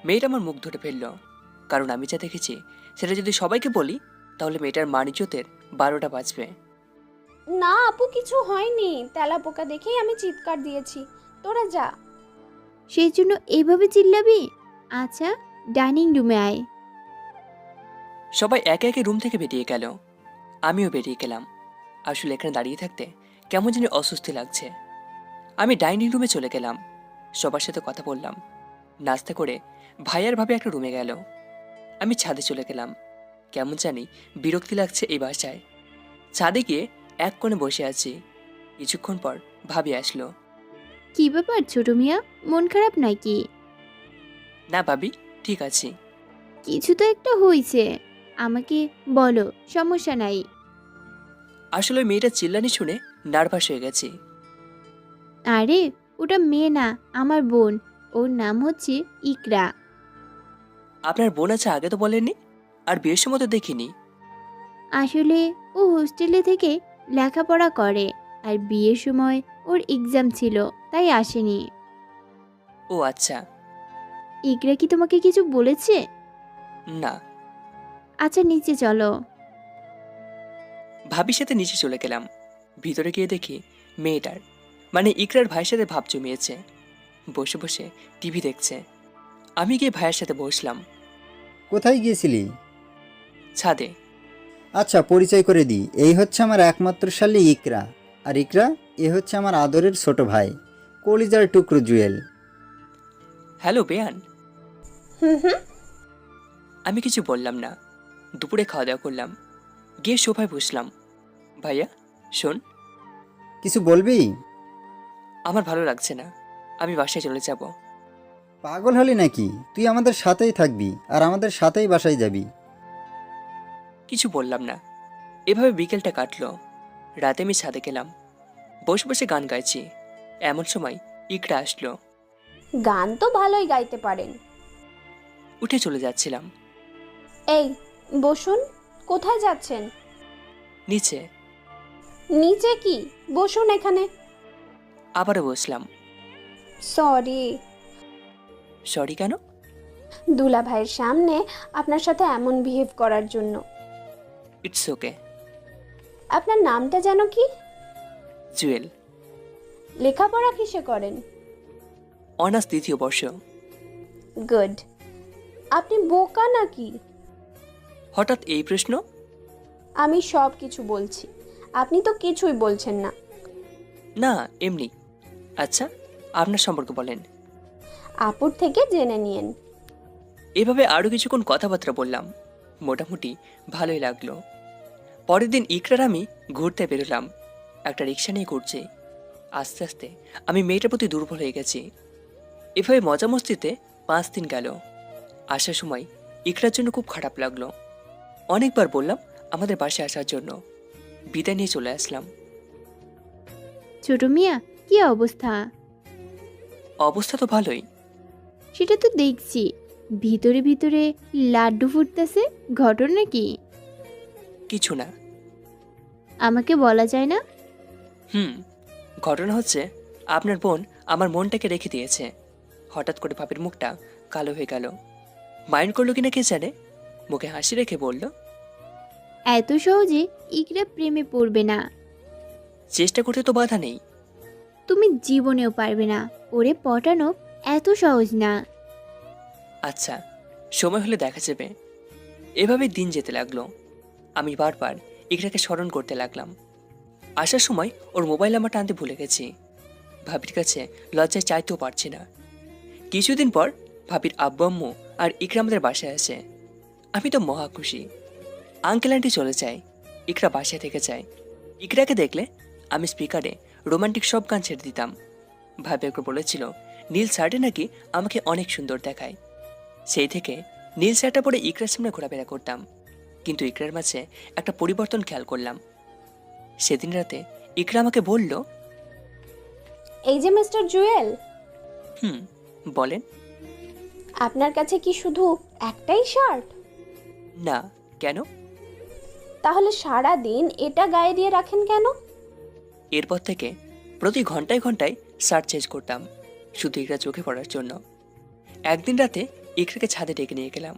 মেয়েটা আমার মুখ ধরে ফেলল, কারণ আমি যা দেখেছি সেটা যদি সবাইকে বলি তাহলে মেয়েটার মান ইজ্জতের 12টা বাজবে। না আপু, কিছু হয়নি, তেলা পোকা দেখেই আমি চিৎকার দিয়েছি। তোরা যা। সেই জন্য এইভাবে চিল্লাবি? আচ্ছা, ডাইনিং রুমে আয়। সবাই একে একে রুম থেকে বেরিয়ে গেল, আমিও বেরিয়ে গেলাম। আসলে এখানে দাঁড়িয়ে থাকতে কেমন জানি অস্বস্তি লাগছে। আমি ডাইনিং রুমে চলে গেলাম, সবার সাথে কথা বললাম। নাস্তা করে ভাইয়ার ভাবে একটা রুমে গেল। আমি ছাদে চলে গেলাম। কেমন জানি বিরক্তি লাগছে এই বাসায়। ছাদে গিয়ে এক কোণে বসে আছি। কিছুক্ষণ পর ভাবি আসলো। কি ব্যাপার ছোট মিয়া, মন খারাপ নাকি? না ভাবি, ঠিক আছি। কিছু তো একটা হয়েছে, আমাকে বলো, সমস্যা নাই। আসলে ওই মেয়েটা চিল্লানি শুনে নার্ভাস হয়ে গেছি। আরে ওটা মেয়ে না, আমার বোন। ওর নাম হচ্ছে ইকরা। আপনার বোন আছে আগে তো বলেননি, আর বিয়ের সময় তো দেখিনি। আসলে ও হোস্টেলে থেকে লেখাপড়া করে, আর বিয়ের সময় ওর এক্সাম ছিল, তাই আসেনি। ও আচ্ছা। ইকরা কি তোমাকে কিছু বলেছে? না। আচ্ছা নিচে চলো। ভাবির সাথে নিচে চলে গেলাম। ভিতরে গিয়ে দেখি মেয়েটার মানে ইকরার ভাইয়ের সাথে ভাব জমিয়েছে, বসে বসে টিভি দেখছে। আমি গিয়ে ভাইয়ের সাথে বসলাম। কোথায় গিয়েছিলি? ছাদে। আচ্ছা, পরিচয় করে দিই, এই হচ্ছে আমার একমাত্র শালী ইকরা। আর ইকরা, এ হচ্ছে আমার আদরের ছোট ভাই, কলিজার টুকরো জুয়েল। হ্যালো বেয়ান। হুম হুম। আমি কিছু বললাম না। দুপুরে খাওয়া দাওয়া করলাম, গিয়ে সোফায় বসলাম। ভাইয়া শোন, কিছু বলবি? আমার ভালো লাগছে না, আমি বাসায় চলে যাব। পাগল হলি নাকি? তুই আমাদের সাথেই থাকবি আর আমাদের সাথেই বাসায় যাবি। কিছু বললাম না। এভাবে বিকেলটা কাটলো। রাতে আমি ছাদে গেলাম, বসে বসে গান গাইছি। এমন সময় ইকরা আসলো। গান তো ভালোই গাইতে পারেন। উঠে চলে যাচ্ছিলাম। এই বসুন। কোথায় যাচ্ছেন? নিচে। নিচে কি? বসুন এখানে। আবারও বসলাম। সরি। সরি কেন? দুলা ভাইয়ের সামনে আপনার সাথে এমন বিহেভ করার জন্য। It's okay. আপনার নামটা যেন কি? জুয়েল। লেখাপড়া কিসে করেন? অনার্স 2য় বর্ষ। গুড। আপনি বোকা নাকি? হঠাৎ এই প্রশ্ন? আমি সব কিছু বলছি, আপনি তো কিছুই বলছেন না। না, এমনি। আচ্ছা, আপনার সম্পর্কে বলেন। আপুর থেকে জেনে নিয়েন। এভাবে আরও কিছুক্ষণ কথাবার্তা বললাম। মোটামুটি ভালোই লাগলো। পরের দিন ইকরার আমি ঘুরতে বেরোলাম। একটা রিক্সা নিয়ে ঘুরছি। আস্তে আস্তে আমি মেয়েটার প্রতি দুর্বল হয়ে গেছি। এভাবে মজা মস্তিতে 5 দিন গেল। আসার সময় ইকরার জন্য খুব খারাপ লাগলো। অনেকবার বললাম আমাদের বাসায় আসার জন্য। বিদায় নিয়ে চলে আসলাম। ছোট মিয়া, কি অবস্থা? অবস্থা তো ভালোই। সেটা তো দেখছি, ভিতরে ভিতরে লাড্ডু ফুটতেছে, ঘটনা কি? কিছু না। আমাকে বলা যায় না? হুম, ঘটনা হচ্ছে আপনার বোন আমার মনটাকে রেখে দিয়েছে। হঠাৎ করে ভাবির মুখটা কালো হয়ে গেল। মাইন্ড করলো কিনা কে জানে, মুখে হাসি রেখে বলল, এত সহজে ইকরা প্রেমে পড়বে না। চেষ্টা করতে তো বাধা নেই। তুমি জীবনেও পারবে না, ওরে পটানো এত সহজ না। আচ্ছা, সময় হলে দেখা যাবে। এভাবে দিন যেতে লাগলো। আমি বারবার ইকরাকে স্মরণ করতে লাগলাম। আসার সময় ওর মোবাইল নাম্বারটা আনতে ভুলে গেছি। ভাবির কাছে লজ্জায় চাইতেও পারছি না। কিছুদিন পর ভাবির আব্বু আম্মু আর ইকরা আমাদের বাসায় আসে। আমি তো মহা খুশি। আঙ্কেল আন্টি চলে যায়, ইকরা বাসায় থেকে যায়। ইকরাকে দেখলে আমি স্পিকারে রোমান্টিক সব গান ছেড়ে দিতাম। ভাবি একবার বলেছিল নীল শার্টে নাকি আমাকে অনেক সুন্দর দেখায়। সেই থেকে নীল শার্টটা পরে ইকরার সামনে ঘোরাফেরা করতাম। কিন্তু ইকরার মাঝে একটা পরিবর্তন খেয়াল করলাম। সেদিন রাতে ইকরা আমাকে বলল, এই যে মিস্টার জুয়েল, হুম বলেন। আপনার কাছে কি শুধু একটাই শার্ট? না, কেন? তাহলে সারা দিন এটা গায়ে দিয়ে রাখেন কেন? এরপর থেকে প্রতি ঘন্টায় ঘন্টায় শার্ট চেঞ্জ করতাম, শুধু ইকরা চোখে পড়ার জন্য। একদিন রাতে ইকরাকে ছাদে ডেকে নিয়ে গেলাম।